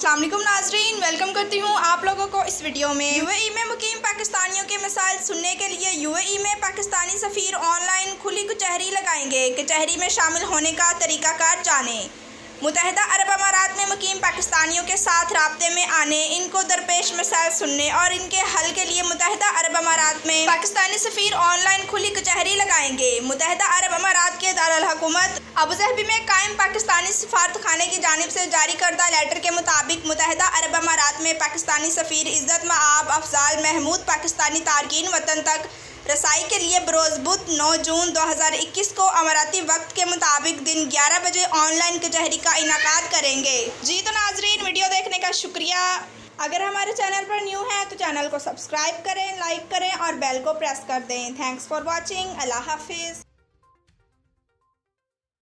अस्सलाम वालेकुम नाजरीन, वेलकम करती हूँ आप लोगों को इस वीडियो में। यूएई में मुकीम पाकिस्तानियों के मसाइल सुनने के लिए यूएई में पाकिस्तानी सफ़ीर ऑनलाइन खुली कचहरी लगाएंगे। कचहरी में शामिल होने का तरीक़ाकार जानें। मुत्तहिदा अरब अमारात में मुकीम पाकिस्तानियों के साथ राब्ते में आने, इनको दरपेश मसाइल सुनने और इनके हल के लिए मुत्तहिदा अरब अमारात में पाकिस्तानी सफ़ीर ऑनलाइन खुली कचहरी लगाएंगे। मुत्तहिदा अरब अमारात के दारुल हुकूमत अबूज़हबी में कायम पाकिस्तानी सफारत खाने की जानिब से जारी करदा लेटर के मुताबिक मुत्तहिदा अरब अमारात में पाकिस्तानी सफ़ीर इज़्ज़त मआब अफजाल महमूद पाकिस्तानी तारकीन वतन तक रसाई के लिए बरोज़ बुध 9 जून 2021 को अमाराती वक्त के मुताबिक दिन 11 बजे ऑनलाइन कचहरी का इनाकाद करेंगे। जी तो नाजरीन, वीडियो देखने का शुक्रिया। अगर हमारे चैनल पर न्यू हैं तो चैनल को सब्सक्राइब करें, लाइक करें और बेल को प्रेस कर दें। Thanks for watching. अल्लाह हाफिज़।